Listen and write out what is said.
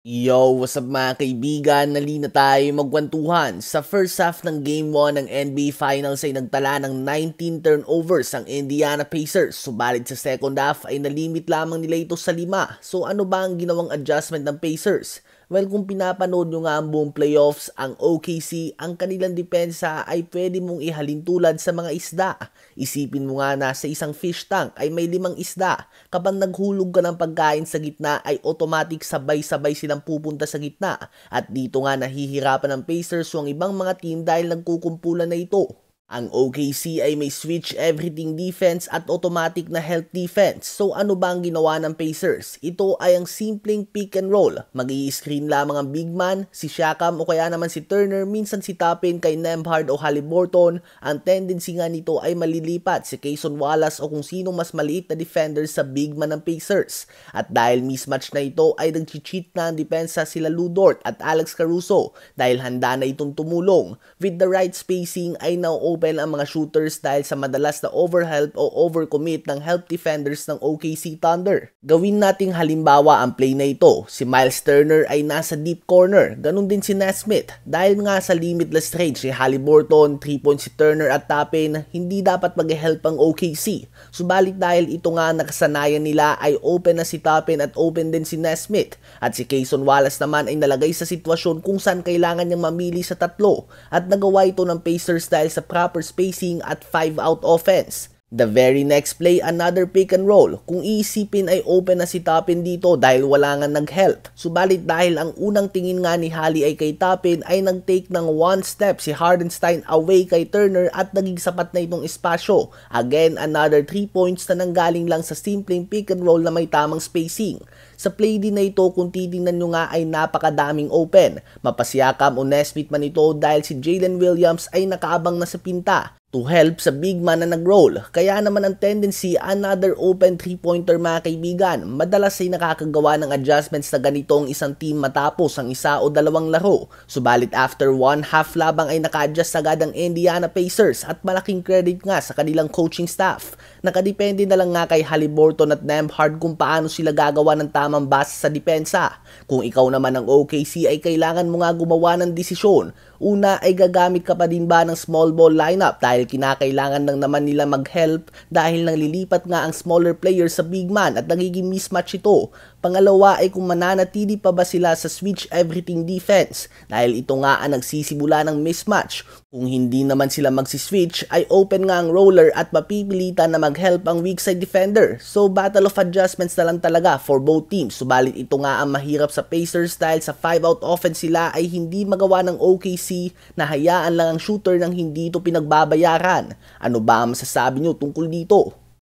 Yo, what's up mga kaibigan? Nalina tayo magkwentuhan. Sa first half ng Game 1 ng NBA Finals ay nagtala ng 19 turnovers ang Indiana Pacers. Subalit sa second half ay nalimit lamang nila ito sa 5. So ano ba ang ginawang adjustment ng Pacers? Well, kung pinapanood nyo nga ang buong playoffs, ang OKC, ang kanilang depensa ay pwede mong ihalin tulad sa mga isda. Isipin mo nga na sa isang fish tank ay may 5 isda. Kapag naghulog ka ng pagkain sa gitna ay automatic sabay-sabay silang pupunta sa gitna. At dito nga nahihirapan ng Pacers o ang ibang mga team dahil nagkukumpulan na ito. Ang OKC ay may switch everything defense at automatic na health defense. So ano ba ang ginawa ng Pacers? Ito ay ang simpleng pick and roll. Mag-i-screen lamang ang big man, si Siakam o kaya naman si Turner, minsan si Toppin kay Nembhard o Haliburton. Ang tendency nga nito ay malilipat si Cason Wallace o kung sinong mas maliit na defender sa big man ng Pacers. At dahil mismatch na ito ay nag-cheat na ang depensa sila Lu Dort at Alex Caruso dahil handa na itong tumulong. With the right spacing ay na-open ang mga shooters dahil sa madalas na overhelp o overcommit ng help defenders ng OKC Thunder. Gawin nating halimbawa ang play na ito. Si Miles Turner ay nasa deep corner, ganun din si Nesmith. Dahil nga sa limitless range si Haliburton, 3-point si Turner at Toppin, hindi dapat mag-help ang OKC. Subalit dahil ito nga nakasanayan nila ay open na si Toppin at open din si Nesmith. At si Cason Wallace naman ay nalagay sa sitwasyon kung saan kailangan niyang mamili sa tatlo. At nagawa ito ng Pacers dahil sa proper spacing at 5-out offense. The very next play, another pick and roll. Kung iisipin ay open na si Toppin dito dahil wala nga nag-help. Subalit dahil ang unang tingin nga ni Hali ay kay Toppin ay nag-take ng one step si Hardenstein away kay Turner at naging sapat na itong espasyo. Again, another 3 points na nanggaling lang sa simpleng pick and roll na may tamang spacing. Sa play din na ito, kung titingnan nyo nga ay napakadaming open. Mapasiyakam o Nesmith man ito dahil si Jalen Williams ay nakaabang na sa pinta to help sa big man na nag-roll. Kaya naman ang tendency, another open 3-pointer mga kaibigan. Madalas ay nakakagawa ng adjustments na ganito ang isang team matapos ang isa o dalawang laro. Subalit after one half labang ay naka-adjust agad ang Indiana Pacers at malaking credit nga sa kanilang coaching staff. Nakadepende na lang nga kay Haliburton at Nembhard kung paano sila gagawa ng tamang base sa depensa. Kung ikaw naman ang OKC ay kailangan mo nga gumawa ng desisyon. Una ay gagamit ka pa din ba ng small ball lineup dahil kinakailangan lang naman nila mag-help dahil nanglilipat nga ang smaller players sa big man at nagiging mismatch ito. Pangalawa ay kung mananatili pa ba sila sa switch everything defense dahil ito nga ang nagsisimula ng mismatch. Kung hindi naman sila magsiswitch ay open nga ang roller at mapipilitan na mag-help ang weak side defender. So battle of adjustments na lang talaga for both teams. Subalit ito nga ang mahirap sa Pacers dahil sa 5-out offense sila ay hindi magawa ng OKC na hayaan lang ang shooter nang hindi ito pinagbabayaran. Ano ba ang masasabi nyo tungkol dito?